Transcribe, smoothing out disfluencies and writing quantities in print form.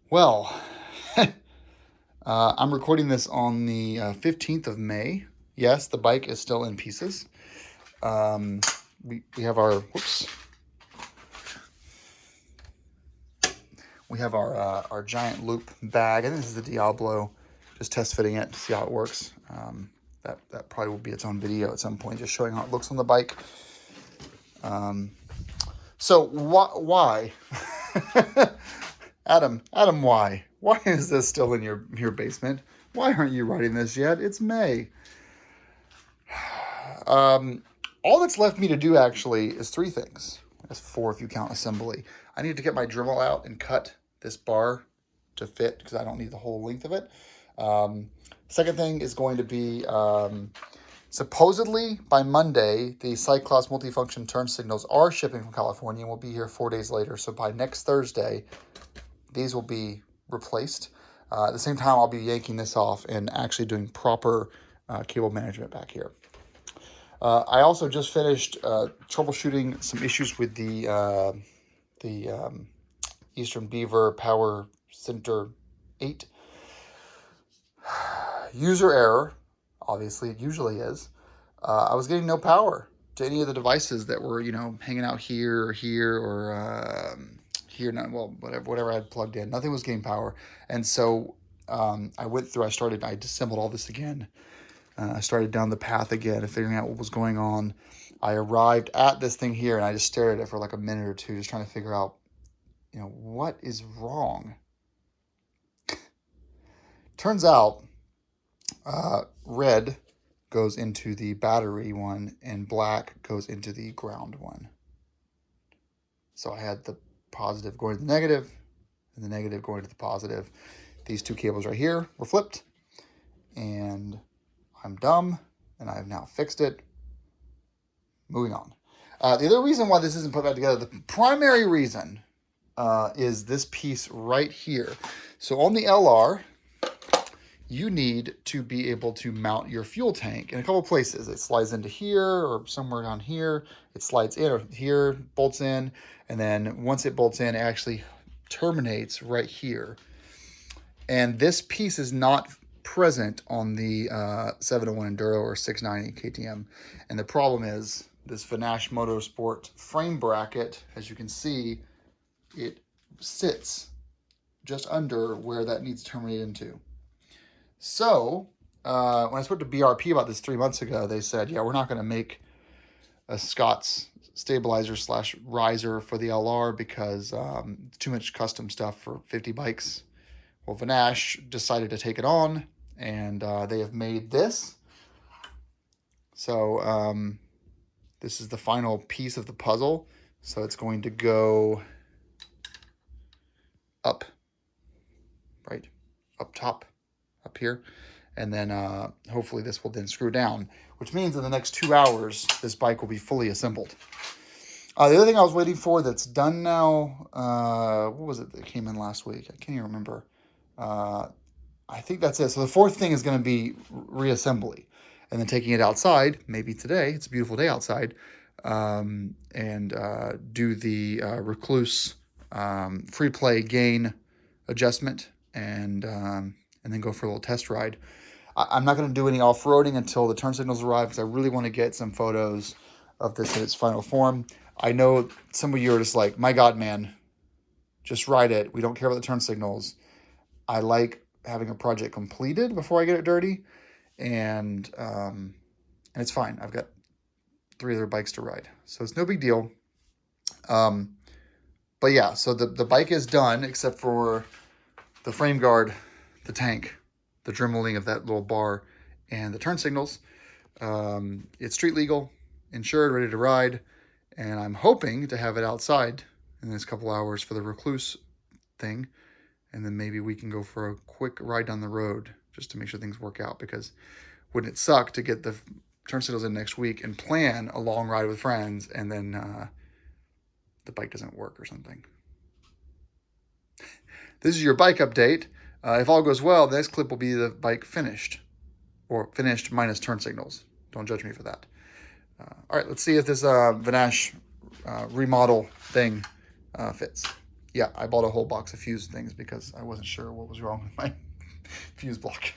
Well, I'm recording this on the 15th of May. Yes, the bike is still in pieces. Um, we have our, whoops, we have our giant loop bag. I think this is the Diablo. Just test fitting it to see how it works. That probably will be its own video at some point, just showing how it looks on the bike. So why? Adam, why? Why is this still in your basement? Why aren't you writing this yet? It's May. All that's left me to do actually is three things. That's four if you count assembly. I need to get my Dremel out and cut this bar to fit because I don't need the whole length of it. Second thing is going to be supposedly by Monday, the Cyclops multifunction turn signals are shipping from California and will be here 4 days later. So by next Thursday, these will be replaced. At the same time, I'll be yanking this off and actually doing proper cable management back here. I also just finished troubleshooting some issues with the Eastern Beaver Power Center 8. User error, obviously it usually is. I was getting no power to any of the devices that were, hanging out here or here or here, not well, whatever I had plugged in. Nothing was getting power. And so I disassembled all this again. I started down the path again and figuring out what was going on. I arrived at this thing here and I just stared at it for like a minute or two, just trying to figure out, what is wrong. Turns out red goes into the battery one and black goes into the ground one. So I had the positive going to the negative and the negative going to the positive. These two cables right here were flipped and I'm dumb and I've now fixed it. Moving on. The other reason why this isn't put back together, the primary reason is this piece right here. So on the LR, you need to be able to mount your fuel tank in a couple places. It slides into here or somewhere down here. It slides in or here, bolts in, and then once it bolts in, it actually terminates right here. And this piece is not present on the 701 Enduro or 690 KTM. And the problem is this Vanash Motorsport frame bracket, as you can see, it sits just under where that needs to terminate into. So when I spoke to BRP about this 3 months ago, they said, yeah, we're not going to make a Scott's stabilizer / riser for the LR because it's too much custom stuff for 50 bikes. Well, Vanash decided to take it on, and they have made this. So this is the final piece of the puzzle. So it's going to go up, right, up top, up here. And then hopefully this will then screw down, which means in the next 2 hours, this bike will be fully assembled. The other thing I was waiting for that's done now, what was it that came in last week? I can't even remember. I think that's it. So the fourth thing is going to be reassembly and then taking it outside, maybe today, it's a beautiful day outside, and do the Recluse free play gain adjustment and then go for a little test ride. I'm not going to do any off-roading until the turn signals arrive because I really want to get some photos of this in its final form. I know some of you are just like, my God, man, just ride it. We don't care about the turn signals. I like having a project completed before I get it dirty, and it's fine. I've got 3 other bikes to ride, so it's no big deal. But yeah, so the bike is done except for the frame guard, the tank, the dremeling of that little bar, and the turn signals. It's street legal, insured, ready to ride, and I'm hoping to have it outside in this couple hours for the Recluse thing, and then maybe we can go for a quick ride down the road just to make sure things work out, because wouldn't it suck to get the turn signals in next week and plan a long ride with friends, and then the bike doesn't work or something. This is your bike update. If all goes well, the next clip will be the bike finished, or finished minus turn signals. Don't judge me for that. All right, let's see if this Vanash remodel thing fits. Yeah, I bought a whole box of fuse things because I wasn't sure what was wrong with my fuse block.